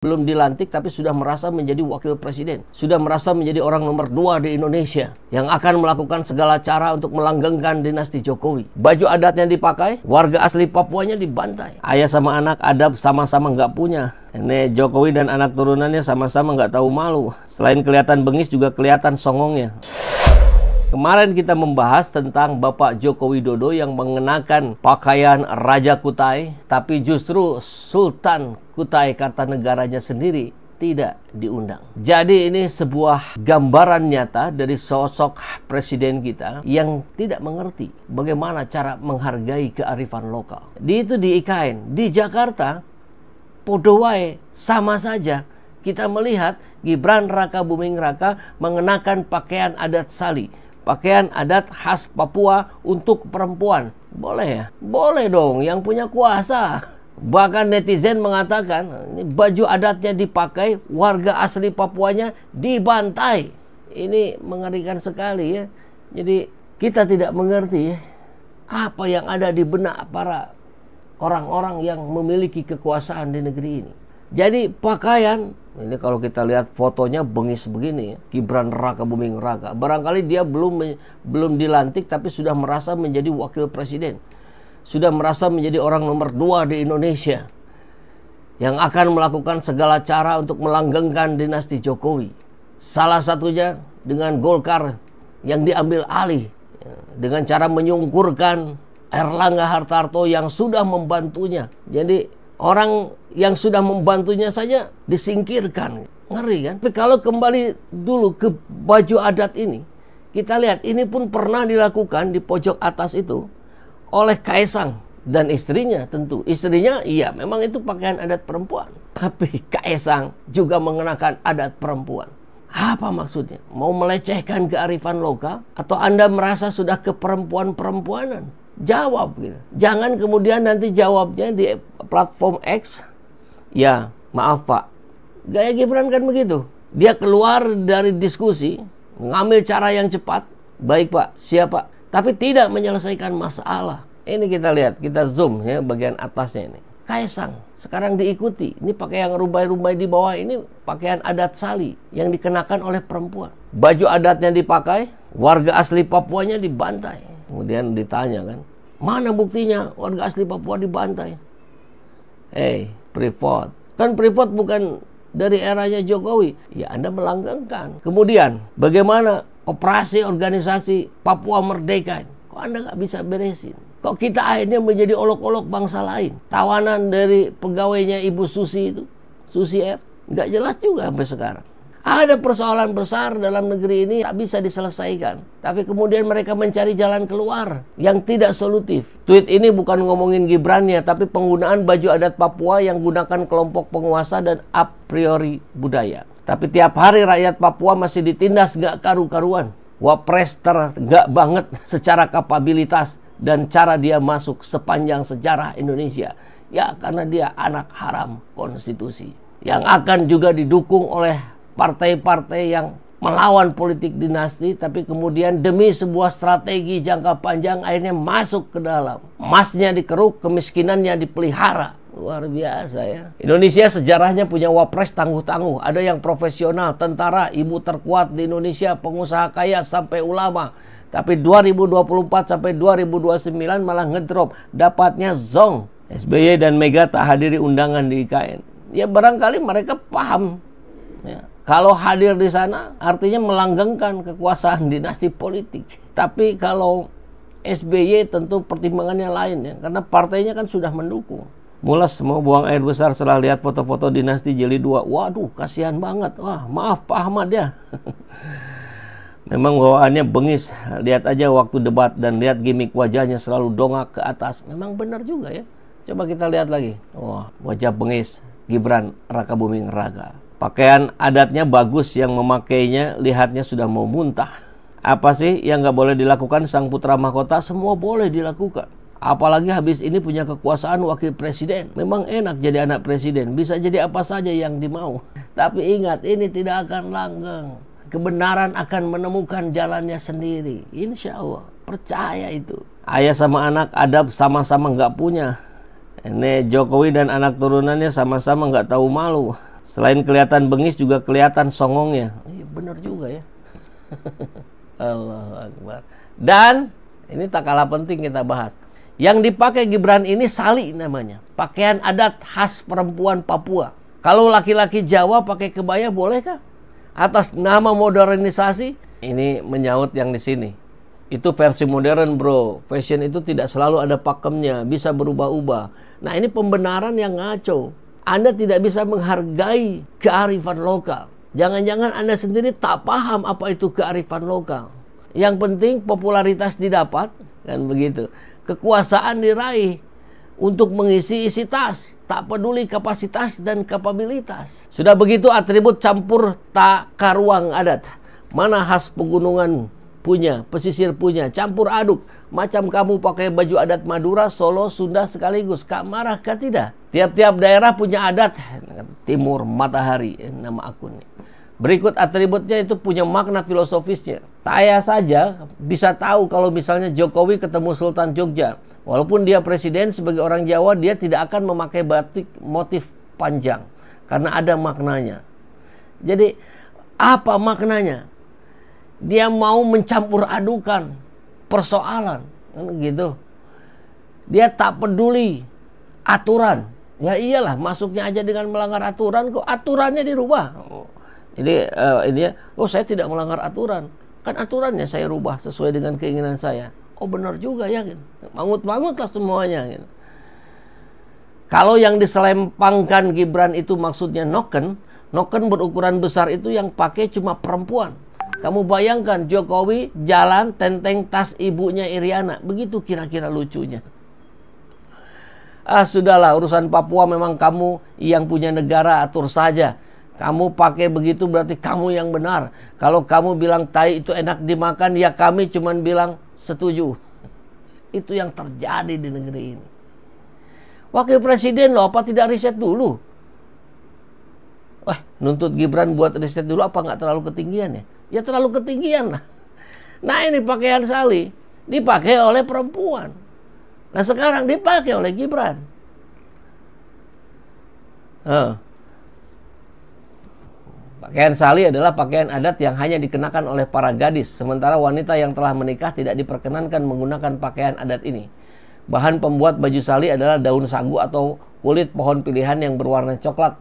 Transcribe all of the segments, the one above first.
Belum dilantik tapi sudah merasa menjadi wakil presiden, sudah merasa menjadi orang nomor 2 di Indonesia yang akan melakukan segala cara untuk melanggengkan dinasti Jokowi. Baju adatnya dipakai, warga asli Papuanya dibantai. Ayah sama anak adab sama-sama nggak punya. Ini Jokowi dan anak turunannya sama-sama nggak tahu malu. Selain kelihatan bengis juga kelihatan songongnya. Kemarin kita membahas tentang Bapak Joko Widodo yang mengenakan pakaian Raja Kutai, tapi justru Sultan Kutai Kartanegaranya sendiri tidak diundang. Jadi ini sebuah gambaran nyata dari sosok presiden kita yang tidak mengerti bagaimana cara menghargai kearifan lokal. Di IKN, di Jakarta, podo wae sama saja. Kita melihat Gibran Rakabuming Raka mengenakan pakaian adat Sali. Pakaian adat khas Papua untuk perempuan. Boleh ya? Boleh dong, yang punya kuasa. Bahkan netizen mengatakan, ini baju adatnya dipakai, warga asli Papuanya dibantai. Ini mengerikan sekali ya. Jadi kita tidak mengerti ya, apa yang ada di benak para orang-orang yang memiliki kekuasaan di negeri ini. Jadi pakaian, ini kalau kita lihat fotonya bengis begini ya, Gibran Rakabuming Raka. Barangkali dia belum dilantik tapi sudah merasa menjadi wakil presiden. Sudah merasa menjadi orang nomor 2 di Indonesia yang akan melakukan segala cara untuk melanggengkan dinasti Jokowi. Salah satunya dengan Golkar yang diambil alih dengan cara menyungkurkan Erlangga Hartarto yang sudah membantunya. Jadi orang yang sudah membantunya saja disingkirkan. Ngeri kan? Tapi kalau kembali dulu ke baju adat ini, kita lihat ini pun pernah dilakukan di pojok atas itu oleh Kaisang dan istrinya tentu. Istrinya iya memang itu pakaian adat perempuan. Tapi Kaisang juga mengenakan adat perempuan. Apa maksudnya? Mau melecehkan kearifan lokal? Atau Anda merasa sudah keperempuan-perempuanan? Jawab gitu. Jangan kemudian nanti jawabnya di platform X, ya maaf Pak, gaya Gibran kan begitu. Dia keluar dari diskusi, mengambil cara yang cepat. Baik Pak, siap Pak. Tapi tidak menyelesaikan masalah. Ini kita lihat, kita zoom ya bagian atasnya ini. Kaisang sekarang diikuti. Ini pakai yang rumbai-rumbai di bawah ini pakaian adat Sali yang dikenakan oleh perempuan. Baju adatnya dipakai, warga asli Papuanya dibantai. Kemudian ditanya kan, mana buktinya warga asli Papua dibantai? Freeport. Kan Freeport bukan dari eranya Jokowi. Ya Anda melanggengkan. Kemudian bagaimana operasi organisasi Papua Merdeka? Kok Anda nggak bisa beresin? Kok kita akhirnya menjadi olok-olok bangsa lain? Tawanan dari pegawainya Ibu Susi itu, Susi R, nggak jelas juga sampai sekarang. Ada persoalan besar dalam negeri ini tak bisa diselesaikan. Tapi kemudian mereka mencari jalan keluar yang tidak solutif. Tweet ini bukan ngomongin Gibrannya, tapi penggunaan baju adat Papua yang gunakan kelompok penguasa dan a priori budaya. Tapi tiap hari rakyat Papua masih ditindas gak karu-karuan. Wapres tergak banget secara kapabilitas dan cara dia masuk sepanjang sejarah Indonesia. Ya karena dia anak haram konstitusi. Yang akan juga didukung oleh partai-partai yang melawan politik dinasti, tapi kemudian demi sebuah strategi jangka panjang akhirnya masuk ke dalam. Emasnya dikeruk, kemiskinannya dipelihara. Luar biasa ya. Indonesia sejarahnya punya wapres tangguh-tangguh. Ada yang profesional, tentara, ibu terkuat di Indonesia, pengusaha kaya sampai ulama. Tapi 2024 sampai 2029 malah ngedrop. Dapatnya zong. SBY dan Mega tak hadiri undangan di IKN. Ya barangkali mereka paham ya, kalau hadir di sana artinya melanggengkan kekuasaan dinasti politik. Tapi kalau SBY tentu pertimbangannya lain ya, karena partainya kan sudah mendukung. Mules mau buang air besar setelah lihat foto-foto dinasti Jilid 2. Waduh, kasihan banget. Wah, maaf Pak Ahmad ya. Memang bawaannya bengis. Lihat aja waktu debat dan lihat gimmick wajahnya selalu dongak ke atas. Memang benar juga ya. Coba kita lihat lagi. Wah, wajah bengis Gibran Rakabuming Raka. Pakaian adatnya bagus, yang memakainya lihatnya sudah mau muntah. Apa sih yang nggak boleh dilakukan sang putra mahkota? Semua boleh dilakukan. Apalagi habis ini punya kekuasaan wakil presiden. Memang enak jadi anak presiden, bisa jadi apa saja yang dimau. Tapi ingat, ini tidak akan langgeng. Kebenaran akan menemukan jalannya sendiri. Insya Allah, percaya itu. Ayah sama anak adab sama-sama nggak punya. Ini Jokowi dan anak turunannya sama-sama nggak tahu malu. Selain kelihatan bengis juga kelihatan songongnya. Iya, benar juga ya. Allahu Akbar. Dan ini tak kalah penting kita bahas. Yang dipakai Gibran ini sali namanya. Pakaian adat khas perempuan Papua. Kalau laki-laki Jawa pakai kebaya bolehkah? Atas nama modernisasi? Ini menyaut yang di sini. Itu versi modern, bro. Fashion itu tidak selalu ada pakemnya, bisa berubah-ubah. Nah, ini pembenaran yang ngaco. Anda tidak bisa menghargai kearifan lokal. Jangan-jangan Anda sendiri tak paham apa itu kearifan lokal. Yang penting popularitas didapat, kan begitu. Kekuasaan diraih untuk mengisi isi tas, tak peduli kapasitas dan kapabilitas. Sudah begitu atribut campur tak karuang adat. Mana khas pegunungan punya, pesisir punya, campur aduk. Macam kamu pakai baju adat Madura, Solo, Sunda sekaligus. Kak marah kah tidak? Tiap-tiap daerah punya adat. Timur Matahari, nama akunnya. Berikut atributnya itu punya makna filosofisnya. Saya saja bisa tahu kalau misalnya Jokowi ketemu Sultan Jogja. Walaupun dia presiden, sebagai orang Jawa dia tidak akan memakai batik motif panjang. Karena ada maknanya. Jadi apa maknanya? Dia mau mencampur adukan persoalan. Gitu. Dia tak peduli aturan. Ya iyalah, masuknya aja dengan melanggar aturan kok. Aturannya dirubah. Jadi saya tidak melanggar aturan. Kan aturannya saya rubah sesuai dengan keinginan saya. Oh benar juga ya. Gitu. Mangut-mangutlah semuanya. Gitu. Kalau yang diselempangkan Gibran itu maksudnya noken berukuran besar itu yang pakai cuma perempuan. Kamu bayangkan Jokowi jalan tenteng tas ibunya Iriana. Begitu kira-kira lucunya. Sudahlah, urusan Papua memang kamu yang punya negara, atur saja. Kamu pakai begitu berarti kamu yang benar. Kalau kamu bilang tai itu enak dimakan, ya kami cuman bilang setuju. Itu yang terjadi di negeri ini. Wakil presiden loh, apa tidak riset dulu? Nuntut Gibran buat riset dulu apa nggak terlalu ketinggian ya? Ya terlalu ketinggian lah. Nah ini pakaian sali dipakai oleh perempuan. Nah sekarang dipakai oleh Gibran. Pakaian sali adalah pakaian adat yang hanya dikenakan oleh para gadis, sementara wanita yang telah menikah tidak diperkenankan menggunakan pakaian adat ini. Bahan pembuat baju sali adalah daun sagu atau kulit pohon pilihan yang berwarna coklat,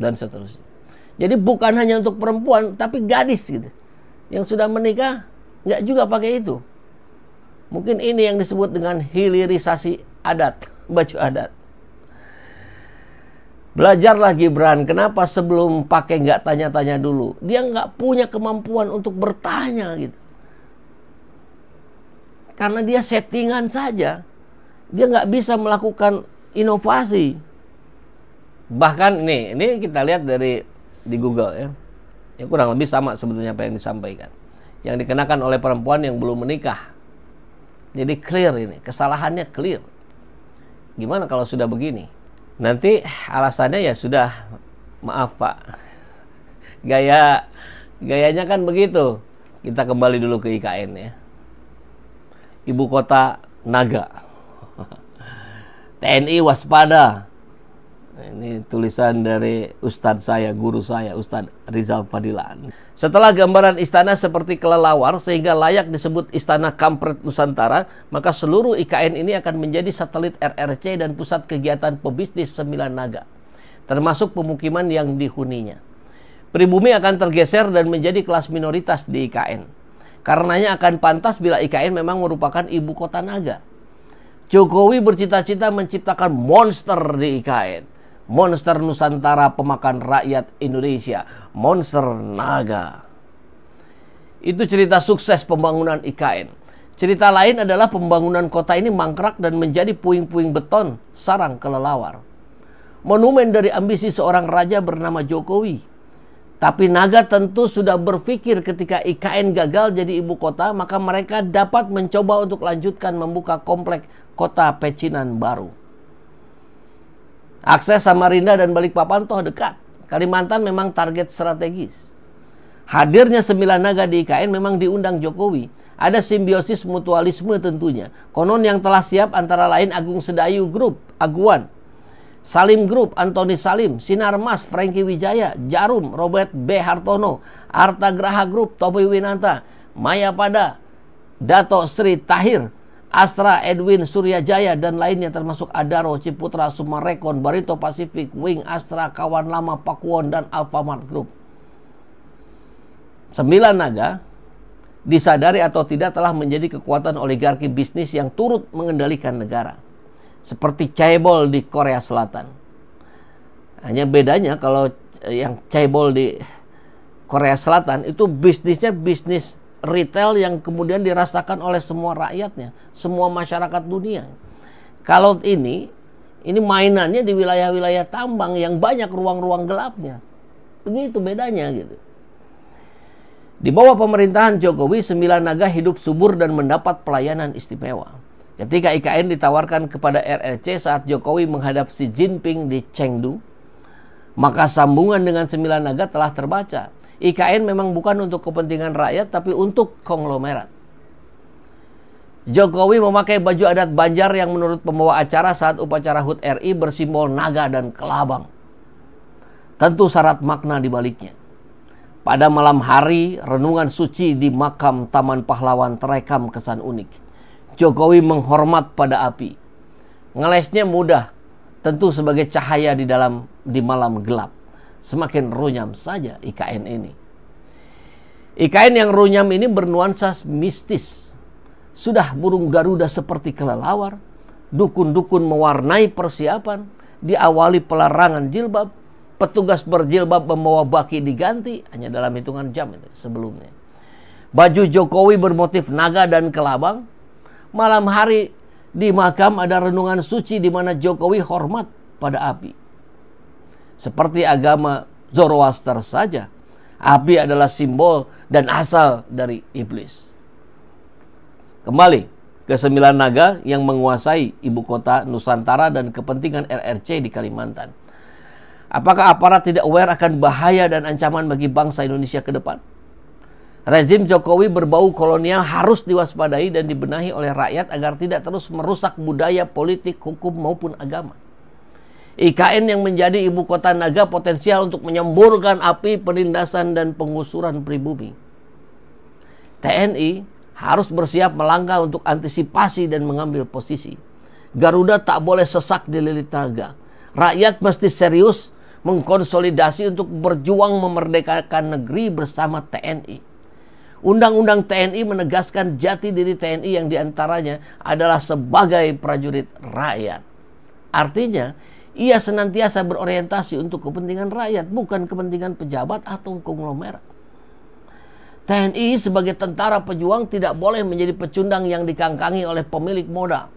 dan seterusnya. Jadi bukan hanya untuk perempuan, tapi gadis gitu. Yang sudah menikah, nggak juga pakai itu. Mungkin ini yang disebut dengan hilirisasi adat, baju adat. Belajarlah Gibran, kenapa sebelum pakai nggak tanya-tanya dulu. Dia nggak punya kemampuan untuk bertanya gitu. Karena dia settingan saja. Dia nggak bisa melakukan inovasi. Bahkan ini kita lihat di Google ya. Ya kurang lebih sama sebetulnya apa yang disampaikan. Yang dikenakan oleh perempuan yang belum menikah. Jadi clear ini, kesalahannya clear. Gimana kalau sudah begini? Nanti alasannya ya sudah, maaf Pak, gayanya kan begitu. Kita kembali dulu ke IKN ya. Ibu kota naga. TNI waspada. Ini tulisan dari Ustadz saya, guru saya, Ustadz Rizal Fadilan. Setelah gambaran istana seperti kelelawar sehingga layak disebut Istana Kampret Nusantara, maka seluruh IKN ini akan menjadi satelit RRC dan pusat kegiatan pebisnis 9 naga, termasuk pemukiman yang dihuninya. Pribumi akan tergeser dan menjadi kelas minoritas di IKN. Karenanya akan pantas bila IKN memang merupakan ibu kota naga. Jokowi bercita-cita menciptakan monster di IKN. Monster Nusantara pemakan rakyat Indonesia. Monster naga. Itu cerita sukses pembangunan IKN. Cerita lain adalah pembangunan kota ini mangkrak dan menjadi puing-puing beton sarang kelelawar. Monumen dari ambisi seorang raja bernama Jokowi. Tapi naga tentu sudah berpikir ketika IKN gagal jadi ibu kota, maka mereka dapat mencoba untuk lanjutkan membuka komplek kota pecinan baru. Akses Samarinda dan Balikpapan toh dekat. Kalimantan memang target strategis. Hadirnya 9 naga di IKN memang diundang Jokowi. Ada simbiosis mutualisme tentunya. Konon yang telah siap antara lain Agung Sedayu Group, Aguan. Salim Group, Antoni Salim, Sinar Mas, Franky Wijaya, Jarum, Robert B. Hartono, Arta Graha Group, Topi Winanta, Maya Pada, Dato Sri Tahir, Astra Edwin Suryajaya, dan lainnya termasuk Adaro, Ciputra, Sumarekon, Barito Pacific, Wing, Astra, Kawan Lama, Pakuwon, dan Alfamart Group. 9 naga disadari atau tidak telah menjadi kekuatan oligarki bisnis yang turut mengendalikan negara. Seperti Chaebol di Korea Selatan. Hanya bedanya kalau yang Chaebol di Korea Selatan itu bisnisnya bisnis retail yang kemudian dirasakan oleh semua rakyatnya, semua masyarakat dunia. Kalau ini mainannya di wilayah-wilayah tambang yang banyak ruang-ruang gelapnya. Begitu bedanya gitu. Di bawah pemerintahan Jokowi, 9 naga hidup subur dan mendapat pelayanan istimewa. Ketika IKN ditawarkan kepada RRC saat Jokowi menghadap Xi Jinping di Chengdu, maka sambungan dengan 9 naga telah terbaca. IKN memang bukan untuk kepentingan rakyat, tapi untuk konglomerat. Jokowi memakai baju adat Banjar yang menurut pembawa acara saat upacara HUT RI bersimbol naga dan kelabang. Tentu syarat makna di baliknya. Pada malam hari, renungan suci di makam Taman Pahlawan terekam kesan unik. Jokowi menghormat pada api. Ngelesnya mudah, tentu sebagai cahaya di malam gelap. Semakin runyam saja IKN ini. IKN yang runyam ini bernuansa mistis. Sudah burung Garuda seperti kelelawar, dukun-dukun mewarnai persiapan, diawali pelarangan jilbab, petugas berjilbab membawa baki diganti hanya dalam hitungan jam itu sebelumnya. Baju Jokowi bermotif naga dan kelabang. Malam hari di makam ada renungan suci di mana Jokowi hormat pada api. Seperti agama Zoroaster saja, api adalah simbol dan asal dari iblis. Kembali ke 9 naga yang menguasai ibu kota Nusantara dan kepentingan RRC di Kalimantan. Apakah aparat tidak aware akan bahaya dan ancaman bagi bangsa Indonesia ke depan? Rezim Jokowi berbau kolonial harus diwaspadai dan dibenahi oleh rakyat agar tidak terus merusak budaya, politik, hukum maupun agama. IKN yang menjadi ibu kota naga potensial untuk menyemburkan api penindasan dan penggusuran pribumi. TNI harus bersiap melangkah untuk antisipasi dan mengambil posisi. Garuda tak boleh sesak di lilit naga. Rakyat mesti serius mengkonsolidasi untuk berjuang memerdekakan negeri bersama TNI. Undang-undang TNI menegaskan jati diri TNI yang diantaranya adalah sebagai prajurit rakyat. Artinya, ia senantiasa berorientasi untuk kepentingan rakyat, bukan kepentingan pejabat atau konglomerat. TNI sebagai tentara pejuang tidak boleh menjadi pecundang yang dikangkangi oleh pemilik modal.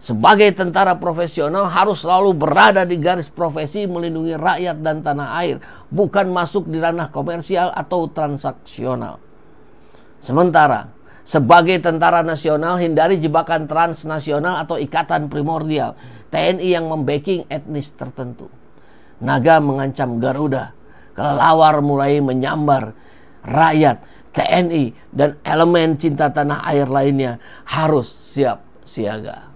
Sebagai tentara profesional harus selalu berada di garis profesi melindungi rakyat dan tanah air, bukan masuk di ranah komersial atau transaksional. Sementara, sebagai tentara nasional hindari jebakan transnasional atau ikatan primordial TNI yang membacking etnis tertentu. Naga mengancam Garuda, kelelawar mulai menyambar rakyat, TNI, dan elemen cinta tanah air lainnya harus siap siaga.